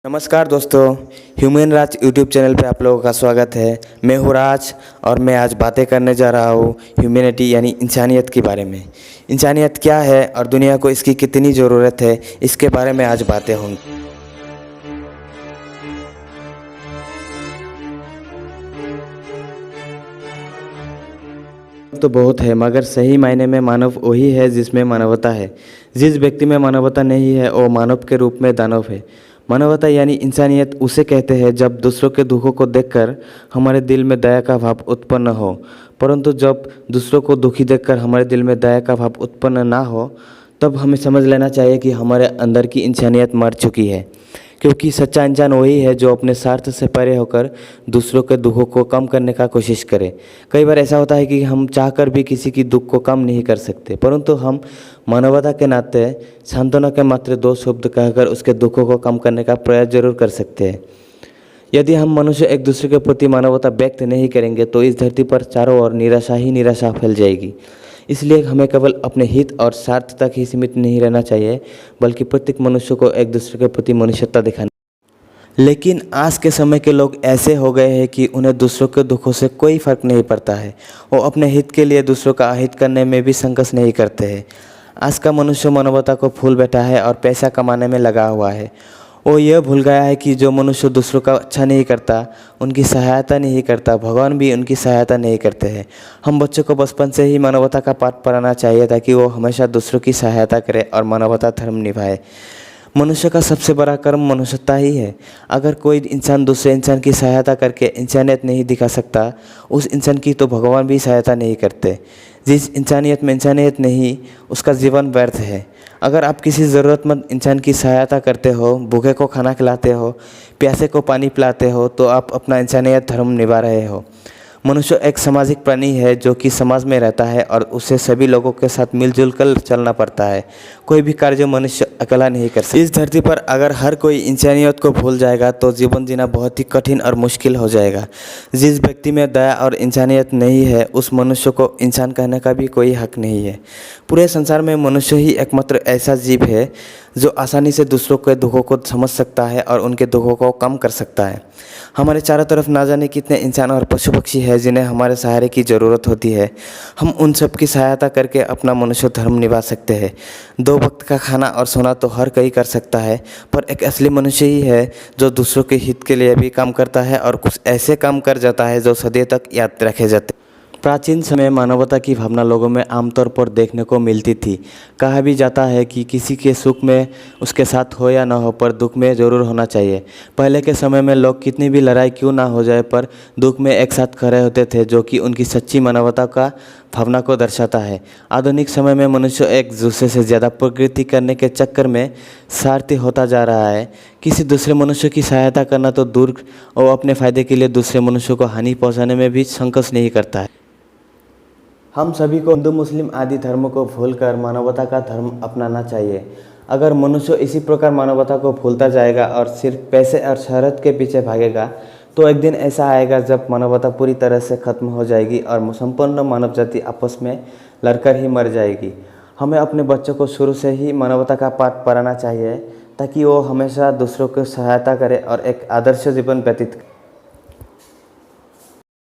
नमस्कार दोस्तों, ह्यूमन राज YouTube channel पे आप लोगों का स्वागत है। मैं हूँ राज और मैं आज बातें करने जा रहा हूँ ह्यूमैनिटी यानी इंसानियत के बारे में। इंसानियत क्या है और दुनिया को इसकी कितनी ज़रूरत है, इसके बारे में आज बातें होंगी। तो बहुत है, मगर सही मायने में मानव वही है जिसमें मानवता है। जिस व्यक्ति में मानवता नहीं है वो मानव के रूप में दानव है। मानवता यानी इंसानियत उसे कहते हैं जब दूसरों के दुखों को देखकर हमारे दिल में दया का भाव उत्पन्न हो। परंतु जब दूसरों को दुखी देखकर हमारे दिल में दया का भाव उत्पन्न ना हो, तब हमें समझ लेना चाहिए कि हमारे अंदर की इंसानियत मर चुकी है। क्योंकि सच्चा इंसान वही है जो अपने स्वार्थ से परे होकर दूसरों के दुखों को कम करने का कोशिश करे। कई बार ऐसा होता है कि हम चाहकर भी किसी की दुख को कम नहीं कर सकते, परंतु हम मानवता के नाते सांत्वना के मात्र दो शब्द कहकर उसके दुखों को कम करने का प्रयास जरूर कर सकते हैं। यदि हम मनुष्य एक दूसरे के प्रति मानवता व्यक्त नहीं करेंगे तो इस धरती पर चारों ओर निराशा ही निराशा फैल जाएगी। इसलिए हमें केवल अपने हित और स्वार्थ तक ही सीमित नहीं रहना चाहिए, बल्कि प्रत्येक मनुष्य को एक दूसरे के प्रति मनुष्यता दिखानी। लेकिन आज के समय के लोग ऐसे हो गए हैं कि उन्हें दूसरों के दुखों से कोई फर्क नहीं पड़ता है। वो अपने हित के लिए दूसरों का अहित करने में भी संकोच नहीं करते हैं। आज का मनुष्य मानवता को भूल बैठा है और पैसा कमाने में लगा हुआ है। वो यह भूल गया है कि जो मनुष्य दूसरों का अच्छा नहीं करता, उनकी सहायता नहीं करता, भगवान भी उनकी सहायता नहीं करते हैं। हम बच्चों को बचपन से ही मानवता का पाठ पढ़ाना चाहिए ताकि वो हमेशा दूसरों की सहायता करे और मानवता धर्म निभाए। मनुष्य का सबसे बड़ा कर्म मनुष्यता ही है। अगर कोई इंसान दूसरे इंसान की सहायता करके इंसानियत नहीं दिखा सकता, उस इंसान की तो भगवान भी सहायता नहीं करते। जिस इंसानियत में इंसानियत नहीं, उसका जीवन व्यर्थ है। अगर आप किसी ज़रूरतमंद इंसान की सहायता करते हो, भूखे को खाना खिलाते हो, प्यासे को पानी पिलाते हो, तो आप अपना इंसानियत धर्म निभा रहे हो। मनुष्य एक सामाजिक प्राणी है जो कि समाज में रहता है और उसे सभी लोगों के साथ मिलजुल कर चलना पड़ता है। कोई भी कार्य मनुष्य अकेला नहीं कर सकता। इस धरती पर अगर हर कोई इंसानियत को भूल जाएगा तो जीवन जीना बहुत ही कठिन और मुश्किल हो जाएगा। जिस व्यक्ति में दया और इंसानियत नहीं है, उस मनुष्य को इंसान कहने का भी कोई हक नहीं है। पूरे संसार में मनुष्य ही एकमात्र ऐसा जीव है जो आसानी से दूसरों के दुखों को समझ सकता है और उनके दुखों को कम कर सकता है। हमारे चारों तरफ ना जाने कितने इंसान और पशु पक्षी हैं जिन्हें हमारे सहारे की ज़रूरत होती है। हम उन सब की सहायता करके अपना मनुष्य धर्म निभा सकते हैं। दो वक्त का खाना और सोना तो हर कोई कर सकता है, पर एक असली मनुष्य ही है जो दूसरों के हित के लिए भी काम करता है और कुछ ऐसे काम कर जाता है जो सदियों तक याद रखे जाते। प्राचीन समय मानवता की भावना लोगों में आमतौर पर देखने को मिलती थी। कहा भी जाता है कि किसी के सुख में उसके साथ हो या ना हो, पर दुख में ज़रूर होना चाहिए। पहले के समय में लोग कितनी भी लड़ाई क्यों ना हो जाए, पर दुख में एक साथ खड़े होते थे, जो कि उनकी सच्ची मानवता का भावना को दर्शाता है। आधुनिक समय में मनुष्य एक दूसरे से ज़्यादा प्रगति करने के चक्कर में स्वार्थी होता जा रहा है। किसी दूसरे मनुष्य की सहायता करना तो दूर, और अपने फ़ायदे के लिए दूसरे मनुष्यों को हानि पहुँचाने में भी संकोच नहीं करता है। हम सभी को हिंदू मुस्लिम आदि धर्मों को भूलकर मानवता का धर्म अपनाना चाहिए। अगर मनुष्य इसी प्रकार मानवता को भूलता जाएगा और सिर्फ पैसे और शहरत के पीछे भागेगा, तो एक दिन ऐसा आएगा जब मानवता पूरी तरह से खत्म हो जाएगी और संपूर्ण मानव जाति आपस में लड़कर ही मर जाएगी। हमें अपने बच्चों को शुरू से ही मानवता का पाठ पढ़ाना चाहिए ताकि वो हमेशा दूसरों को सहायता करे और एक आदर्श जीवन व्यतीत करे।